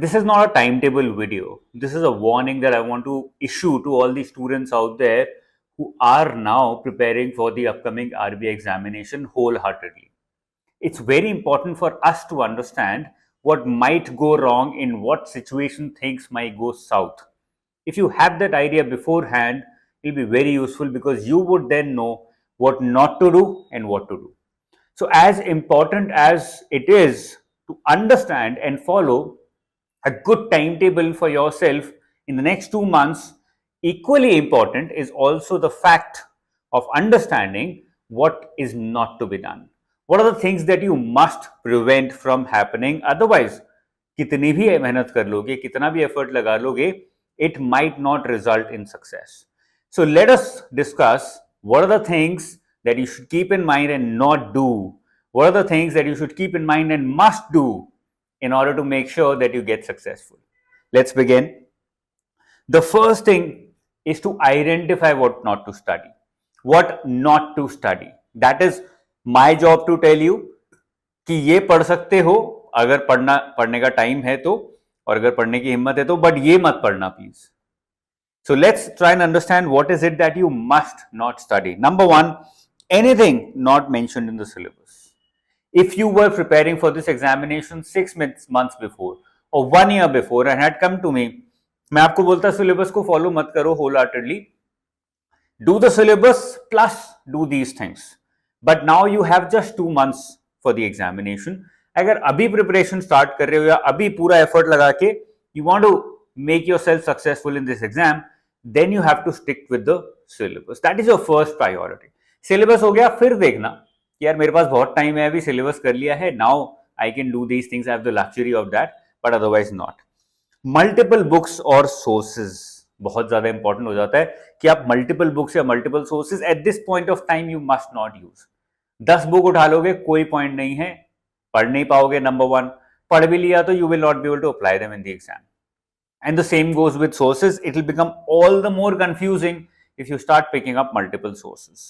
This is not a timetable video. This is a warning that I want to issue to all the students out there who are now preparing for the upcoming RBI examination wholeheartedly. It's very important for us to understand what might go wrong in what situation things might go south. If you have that idea beforehand, it will be very useful because you would then know what not to do and what to do. So, as important as it is to understand and follow a good timetable for yourself in the next 2 months, equally important is also the fact of understanding what is not to be done. What are the things that you must prevent from happening? Otherwise, कितनी भी मेहनत कर लोगे, कितना भी effort लगा लोगे, it might not result in success. So let us discuss what are the things that you should keep in mind and not do. What are the things that you should keep in mind and must do in order to make sure that you get successful. Let's begin. The first thing is to identify what not to study. What not to study. That is my job to tell you कि ये पढ़ सकते हो अगर पढ़ने का time है तो, और अगर पढ़ने की हिम्मत है तो, बट ये मत पढ़ना please. So let's try and understand what is it that you must not study. Number one, anything not mentioned in the syllabus. If you were preparing for this examination 6 months before or 1 year before and had come to me, मैं आपको बोलता syllabus को follow मत करो wholeheartedly. Do the syllabus plus do these things. But now you have just 2 months for the examination. अगर अभी preparation start कर रहे हो या अभी पूरा effort लगा के you want to make yourself successful in this exam, then you have to stick with the syllabus. That is your first priority. Syllabus हो गया, फिर देखना कि यार मेरे पास बहुत टाइम है, अभी सिलेबस कर लिया है, now I can do these things, I have the luxury of that, but otherwise not. Multiple books और सोर्सेज बहुत ज्यादा इंपॉर्टेंट हो जाता है कि आप मल्टीपल बुक्स या multiple sources at this point of time you must not use. 10 book उठा लोगे कोई पॉइंट नहीं है, पढ़ नहीं पाओगे. नंबर वन, पढ़ भी लिया तो you will not be able to apply them in the exam. And the same goes with sources. It will become all the more confusing if you start picking up multiple sources.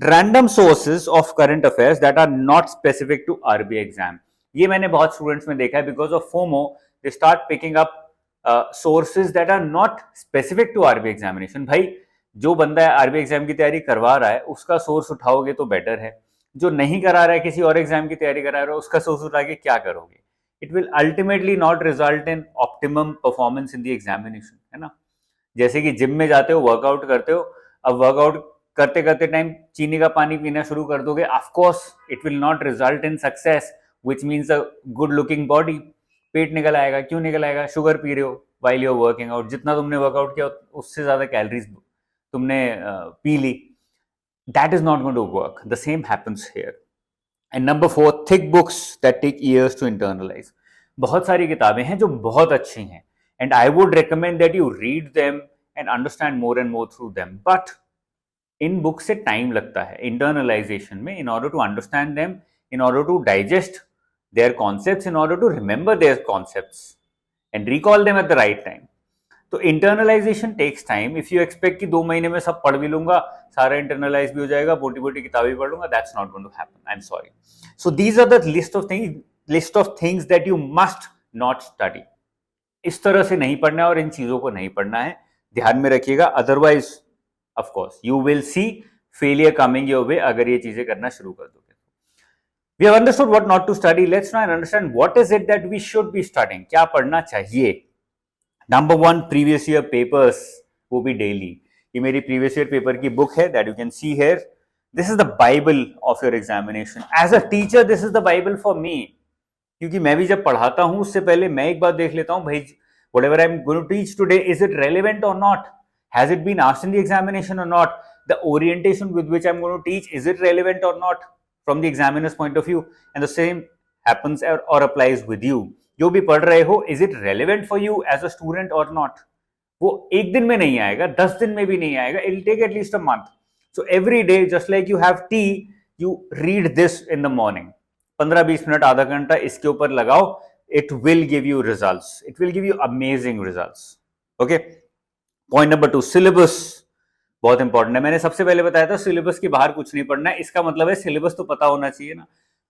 Random sources of current affairs that are not specific to RBI exam. ये मैंने बहुत students में देखा है, because of FOMO they start picking up sources that are not specific to RBI examination. भाई जो बंदा है RBI एग्जाम की तैयारी करवा रहा है उसका सोर्स उठाओगे तो बेटर है. जो नहीं करा रहा है, किसी और एग्जाम की तैयारी करा रहा है, उसका सोर्स उठा के क्या करोगे? It will ultimately not result in optimum performance in the examination, है ना. जैसे कि जिम में जाते हो, वर्कआउट करते हो, अब वर्कआउट करते करते टाइम चीनी का पानी पीना शुरू कर दोगे, of course it will not result in success, which means a good looking body. पेट निकल आएगा. क्यों निकल आएगा? शुगर पी रहे हो while you are working out. जितना तुमने वर्कआउट किया उससे ज्यादा कैलोरीज तुमने पी ली. That is not going to work. The same happens here. And number 4, thick books that take years to internalize. बहुत सारी किताबें हैं जो बहुत अच्छी हैं, and I would recommend that you read them and understand more and more through them. But in books से time लगता है internalization में, in order to understand them, in order to digest their concepts, in order to remember their concepts and recall them at the right time. तो internalization takes time. If you expect कि 2 महीने में सब पढ़ भी लूंगा, सारा internalize भी हो जाएगा, मोटी मोटी किताबें पढ़ लूंगा, that's not going to happen. I'm sorry. So these are the list of things that you must not study. इस तरह से नहीं पढ़ना है और इन चीजों को नहीं पढ़ना है, ध्यान में रखिएगा. Otherwise of course you will see failure coming your way अगर ये चीजें करना शुरू कर दोगे. We have understood what not to study. Let's now understand what is it that we should be studying. क्या पढ़ना चाहिए? नंबर 1, प्रीवियस ईयर पेपर्स, वो भी डेली. ये मेरी प्रीवियस ईयर पेपर की बुक है, that you can see here. This is the bible of your examination. As a teacher this is the bible for me, क्योंकि मैं भी जब पढ़ाता हूं उससे पहले मैं एक बार देख लेता हूं, भाई whatever I'm going to teach today, is it relevant or not? Has it been asked in the examination or not? The orientation with which I'm going to teach, is it relevant or not from the examiner's point of view? And the same happens or applies with you. जो भी पढ़ रहे हो, is it relevant for you as a student or not? वो एक दिन में नहीं आएगा, 10 दिन में भी नहीं आएगा. It will take at least a month. So every day, just like you have tea, you read this in the morning. 15-20 minute, आधा घंटा इसके ऊपर लगाओ. It will give you results. It will give you amazing results. Okay. Point number 2, syllabus बहुत important है. मैंने सबसे पहले बताया था सिलेबस के बाहर कुछ नहीं पढ़ना है. इसका मतलब है सिलेबस तो पता होना चाहिए ना.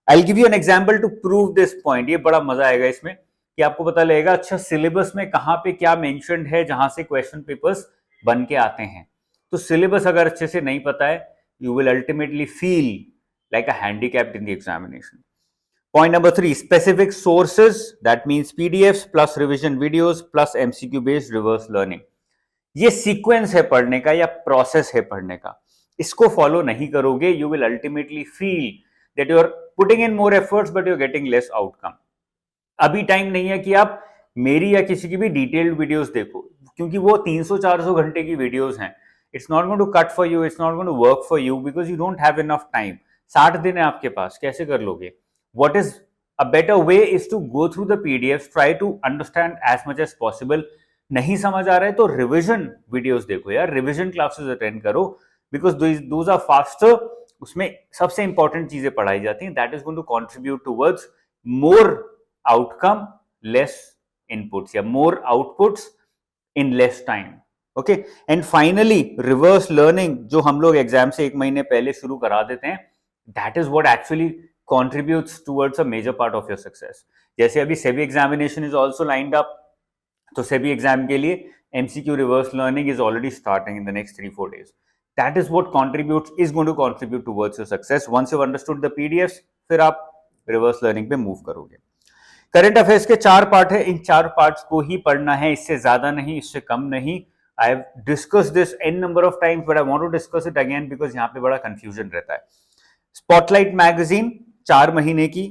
I'll give you an example to prove this point. ये बड़ा मजा आएगा इसमें कि आपको पता लगेगा अच्छा सिलेबस में कहाँ पे क्या मेंशन्ड है जहां से क्वेश्चन पेपर्स बन के आते हैं। तो सिलेबस अगर अच्छे से नहीं पता है, you will ultimately feel like a handicapped in the examination. Point number 3, specific sources, that means PDFs plus revision videos plus MCQ based reverse learning. ये सीक्वेंस है पढ़ने का या प्रोसेस है पढ़ने का, इसको फॉलो नहीं करोगे, you will ultimately feel that you are putting in more efforts but you are getting less outcome. अभी टाइम नहीं है कि आप मेरी या किसी की भी डिटेल्ड वीडियोस देखो, क्योंकि वो 300-400 घंटे की वीडियोस हैं। It's not going to cut for you, it's not going to work for you because you don't have enough time. 60 दिन है आपके पास, कैसे कर लोगे? What is a better way is to go through the PDF, try to understand as much as possible. नहीं समझ आ रहा है तो रिविजन वीडियोस देखो यार, रिविजन क्लासेस अटेंड करो बिकॉज दोज आर फास्टर, उसमें सबसे इंपॉर्टेंट चीजें पढ़ाई जाती हैं। That is going to contribute towards more outcome, less inputs या more outputs in less time. Okay, and finally reverse learning जो हम लोग एग्जाम से 1 महीने पहले शुरू करा देते हैं, that is what actually contributes towards a major part of your success. जैसे अभी SEBI examination is also lined up, तो सेबी एग्जाम के लिए MCQ reverse learning is already starting in the next 3-4 days. That is what contributes, is going to contribute towards your success. Once you've understood the PDFs, फिर आप reverse learning पे move करोगे। Current affairs के 4 part है, इन 4 parts को ही पढ़ना है, इससे ज्यादा नहीं, इससे कम नहीं। I have discussed this n number of times but I want to discuss it again because यहाँ पे बड़ा कंफ्यूजन रहता है। स्पॉटलाइट मैगजीन 4 महीने की,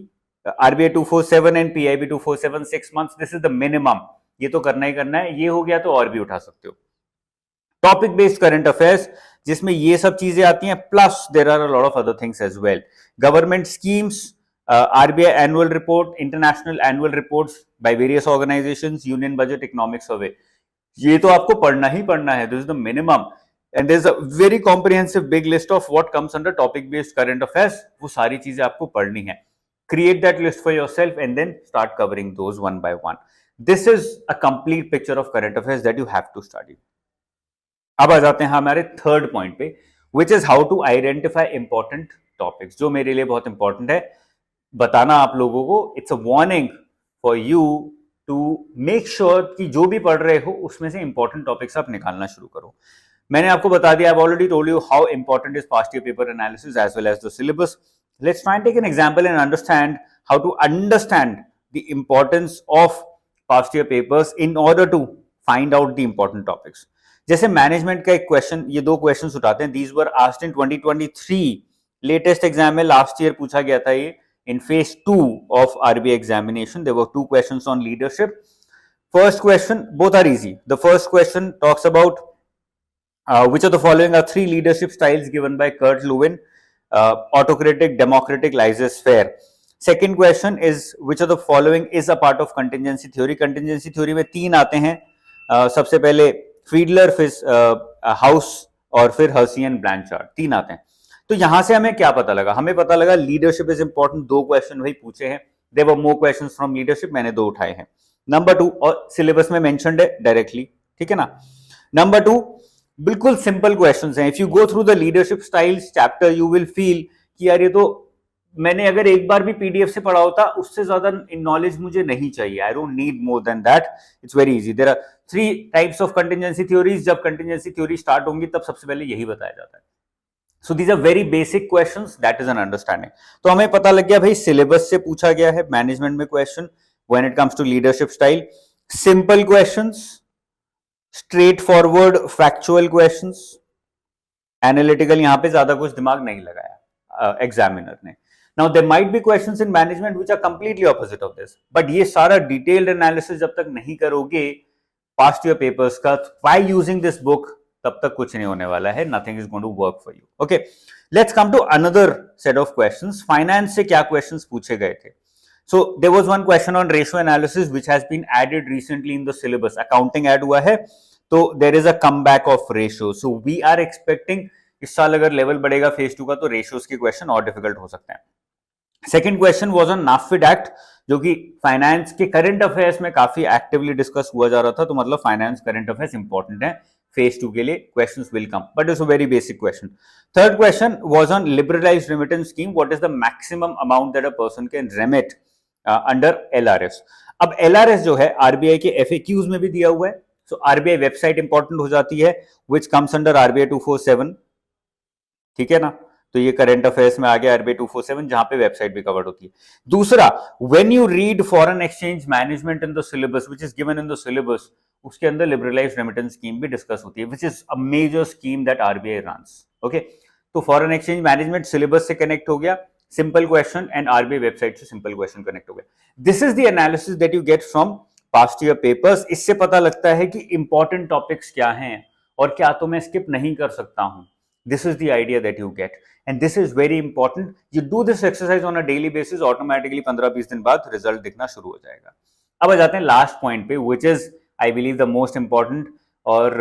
RBI 247 and PIB 247 6 months, this is the minimum, ये तो करना ही करना है। ये हो गया तो और भी उठा सकते हो। टॉपिक बेस्ड करंट अफेयर्स जिसमें ये सब चीजें आती हैं, plus there are a lot of other things as well. Government schemes, RBI annual report, international annual reports by various organisations, union budget, economic survey, ये तो आपको पढ़ना ही पढ़ना है, this is the minimum. And there is a very comprehensive big list of what comes under topic based current affairs, वो सारी चीजें आपको पढ़नी है। Create that list for yourself and then start covering those one by one. This is a complete picture of current affairs that you have to study. अब आ जाते हैं हमारे थर्ड पॉइंट पे, which is how to identify important topics, जो मेरे लिए बहुत इंपॉर्टेंट है बताना आप लोगों को। It's a warning for you to make sure कि जो भी पढ़ रहे हो उसमें से इंपॉर्टेंट टॉपिक्स आप निकालना शुरू करो। मैंने आपको बता दिया, I already told you how important is past year paper analysis as well as the syllabus. Let's try and take an example and understand how to understand the importance of past year papers in order to find out the important topics. जैसे management का एक question, ये 2 question उठाते हैं, these were asked in 2023 latest exam में, last year पूछा गया था ये in phase 2 of RBI examination. There were 2 questions on leadership. First question, both are easy. The first question talks about which of the following are 3 leadership styles given by Kurt Lewin: autocratic, democratic, laissez-faire. Second question is which of the following is a part of contingency theory. Contingency theory में 3 आते हैं, सबसे पहले फ्रीडलर, फिर house और फिर Hershey and ब्लैंचार्ड, 3 आते हैं। तो यहां से हमें क्या पता लगा? हमें पता लगा लीडरशिप इज इंपॉर्टेंट, 2 क्वेश्चन वही पूछे हैं। There were more questions from leadership, मैंने 2 उठाए हैं। नंबर 2 और सिलेबस में मेंशन्ड है डायरेक्टली, ठीक है ना। नंबर 2 बिल्कुल सिंपल क्वेश्चंस हैं। If you go through the leadership styles chapter you will feel कि यार ये तो मैंने अगर एक बार भी पीडीएफ से पढ़ा होता, उससे ज्यादा नॉलेज मुझे नहीं चाहिए, I don't need more than that, it's very easy. There are 3 types of contingency theories. जब कंटिजेंसी थ्योरी स्टार्ट होंगी तब सबसे पहले यही बताया जाता है। So these are very basic questions, that is an understanding. तो हमें पता लग गया भाई सिलेबस से पूछा गया है मैनेजमेंट में question when it comes to leadership style, simple questions, straightforward factual questions, analytical, यहाँ पे ज्यादा कुछ दिमाग नहीं लगाया एग्जामिनर ने। Now there might be questions in management which are completely opposite of this, but ये सारा detailed analysis जब तक नहीं करोगे past year papers का by using this book, तब तक कुछ नहीं होने वाला है, nothing is going to work for you. Okay, let's come to another set of questions. Finance से क्या क्वेश्चंस पूछे गए थे? So there was one question on ratio analysis which has been added recently in the syllabus. Accounting add हुआ है तो there is a comeback of ratio, so we are expecting इस साल अगर लेवल बढ़ेगा फेज 2 का तो रेशियोज के क्वेश्चन और डिफिकल्ट हो सकते हैं। सेकेंड क्वेश्चन वाज ऑन नाफिड एक्ट, जो कि फाइनेंस के करंट अफेयर्स में काफी एक्टिवली डिस्कस हुआ जा रहा था, तो मतलब फाइनेंस करंट अफेयर्स इंपॉर्टेंट है phase 2 के लिए, questions will come, but it's a very basic question. Third question was on liberalized remittance scheme. What is the maximum amount that a person can remit under LRS? अब LRS जो है RBI के FAQs में भी दिया हुआ है, सो RBI website important हो जाती है, विच कम्स अंडर RBI 247, ठीक है ना। तो ये करंट अफेयर्स में आ गया RBI 247, जहां पे वेबसाइट भी कवर्ड होती है। दूसरा, when you read foreign exchange management in the syllabus which is given in the syllabus, उसके अंदर लिबरलाइज्ड रेमिटेंस स्कीम भी डिस्कस होती है, which is a major scheme that RBI runs. Okay, तो फॉरेन एक्सचेंज मैनेजमेंट सिलेबस से connect हो गया, simple question, and RBI website से सिंपल क्वेश्चन कनेक्ट हो गया। This is the analysis that you get from past year papers. इससे पता लगता है कि इंपॉर्टेंट टॉपिक्स क्या हैं और क्या तो मैं स्किप नहीं कर सकता हूं। This is the idea that you get, and this is very important. You do this exercise on a daily basis, automatically 15-20 दिन बाद रिजल्ट दिखना शुरू हो जाएगा। अब आ जाते हैं लास्ट पॉइंट पे, which is I believe the most important, और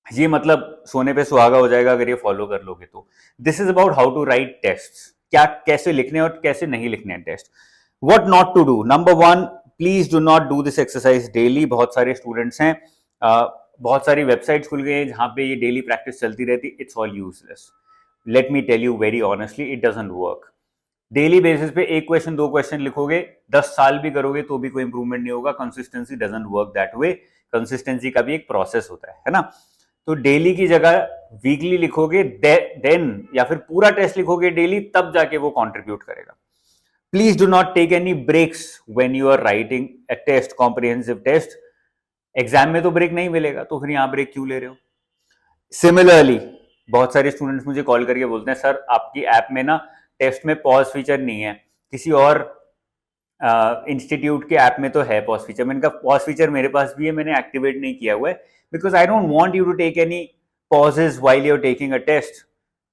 ये मतलब सोने पे सुहागा हो जाएगा अगर ये फॉलो कर लोगे तो। This is about how to write test, क्या कैसे लिखने और कैसे नहीं लिखने हैं test. What not to do, number 1, please do not do this exercise daily. बहुत सारे स्टूडेंट्स हैं, बहुत सारी वेबसाइट्स खुल गए हैं जहां पे ये डेली प्रैक्टिस चलती रहती, it's all useless. Let me tell you very honestly, it doesn't work. Daily basis पे एक क्वेश्चन 2 क्वेश्चन लिखोगे, 10 साल भी करोगे तो भी कोई इंप्रूवमेंट नहीं होगा। Consistency doesn't work that way. Consistency का भी एक प्रोसेस होता है ना। तो डेली की जगह वीकली लिखोगे, देन या फिर पूरा टेस्ट लिखोगे डेली, तब जाके वो कंट्रीब्यूट करेगा। Please do not take any breaks when you are writing a test, comprehensive test. Exam में तो ब्रेक नहीं मिलेगा, तो फिर यहां ब्रेक क्यों ले रहे हो। सिमिलरली, बहुत सारे स्टूडेंट्स मुझे कॉल करके बोलते हैं, सर आपकी ऐप में ना टेस्ट में पॉज फीचर नहीं है, किसी और इंस्टीट्यूट के ऐप में तो है पॉज फीचर। मैंने कहा पॉज फीचर मेरे पास भी है, मैंने एक्टिवेट नहीं किया हुआ है, because I don't want you to take any pauses while you are taking a test,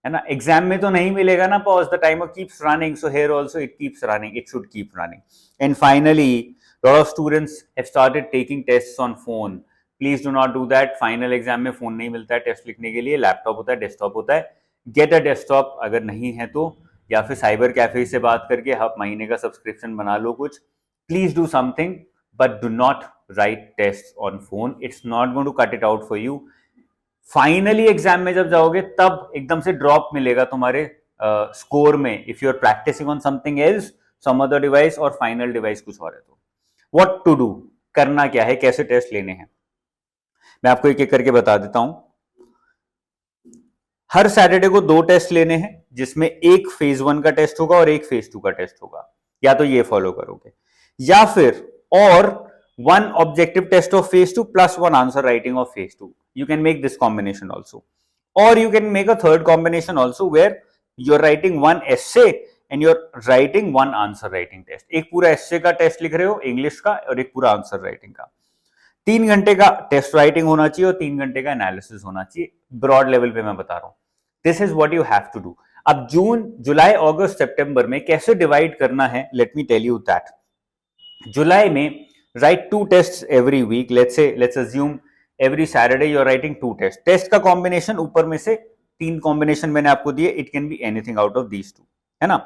है ना। एग्जाम में तो नहीं मिलेगा ना pause, the timer keeps running, so here also it keeps running, it should keep running. And finally, lot of students have started taking tests on phone. Please do not do that. Final exam में phone नहीं मिलता है test लिखने के लिए, laptop होता है, desktop होता है। गेट अ डेस्कटॉप अगर नहीं है तो, या फिर साइबर कैफे से बात करके आप महीने का सब्सक्रिप्शन बना लो कुछ। Please do something, but do not write test on phone, it's not going to cut it out for you. Finally exam में जब जाओगे तब एकदम से ड्रॉप मिलेगा तुम्हारे स्कोर में, if you are practicing on something else, some other device, और फाइनल डिवाइस कुछ और है तो। व्हाट टू डू, करना क्या है, कैसे टेस्ट लेने हैं, मैं आपको एक एक करके बता देता हूं। हर सैटरडे को 2 टेस्ट लेने हैं, जिसमें एक फेज 1 का टेस्ट होगा और एक फेज 2 का टेस्ट होगा। या तो ये फॉलो करोगे, या फिर और 1 objective test of phase 2 plus 1 answer writing of phase 2। You can make this combination also, और you can make a third combination also, where you are writing 1 essay and you are writing 1 answer writing test. एक पूरा एस्से का test लिख रहे हो English का, और एक पूरा आंसर राइटिंग का। 3 घंटे का टेस्ट राइटिंग होना चाहिए और 3 घंटे का एनालिसिस होना चाहिए। ब्रॉड लेवल पे मैं बता रहा हूं, this is what you have to do. अब जून, जुलाई, अगस्त, सितंबर में कैसे डिवाइड करना है, let me tell you that. जुलाई में write 2 test every week, let's assume every Saturday you are writing 2 test. Test का कॉम्बिनेशन ऊपर में से 3 कॉम्बिनेशन मैंने आपको दिए, it can be anything out of these 2, है ना।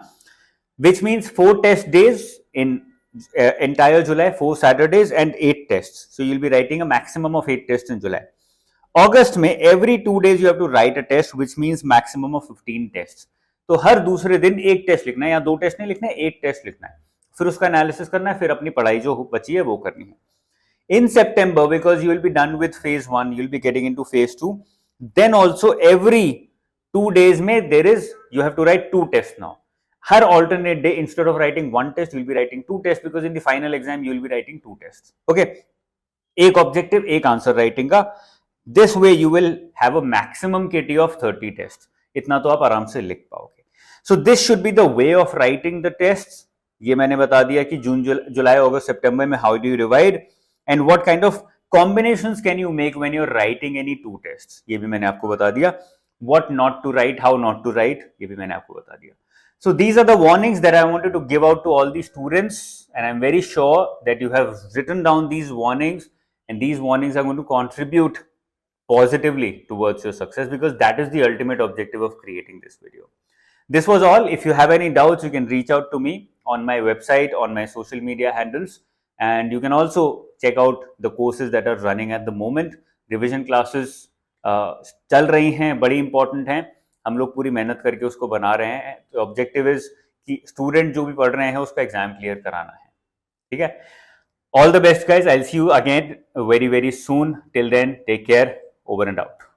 Which means 4 test days in entire July, 4 Saturdays and 8 tests. So you'll be writing a maximum of 8 tests in July. August में every 2 days you have to write a test, which means maximum of 15 tests. तो हर दूसरे दिन एक test लिखना है, या 2 test नहीं लिखना है, 1 टेस्ट लिखना है, फिर उसका एनालिसिस करना है, फिर अपनी पढ़ाई जो बची है वो करनी है। In September, because you will be done with phase 1, you will be getting into phase 2. Then also every 2 days में there is, you have to write 2 tests now. Her alternate day, instead of writing 1 test, you will be writing 2 tests, because in the final exam you will be writing 2 tests. Okay, एक objective, एक answer writing का। This way you will have a maximum KT of 30 test, इतना तो आप आराम से लिख पाओगे। So this should be the way of writing the test. ये मैंने बता दिया कि जून, जुलाई, अगस्त, सितंबर में how do you divide, and what kind of combinations can you make when you are writing any 2 test, ये भी मैंने आपको बता दिया। What not to write, how not to write, ये भी मैंने आपको बता दिया। So these are the warnings that I wanted to give out to all the students, and I'm very sure that you have written down these warnings, and these warnings are going to contribute positively towards your success, because that is the ultimate objective of creating this video. This was all. If you have any doubts, you can reach out to me on my website, on my social media handles, and you can also check out the courses that are running at the moment. Revision classes चल रही हैं, बड़ी important हैं, हम लोग पूरी मेहनत करके उसको बना रहे हैं। तो ऑब्जेक्टिव इज कि स्टूडेंट जो भी पढ़ रहे हैं उसका एग्जाम क्लियर कराना है। ठीक है, all the best guys, I will see you again very very soon, till then take care, over and out.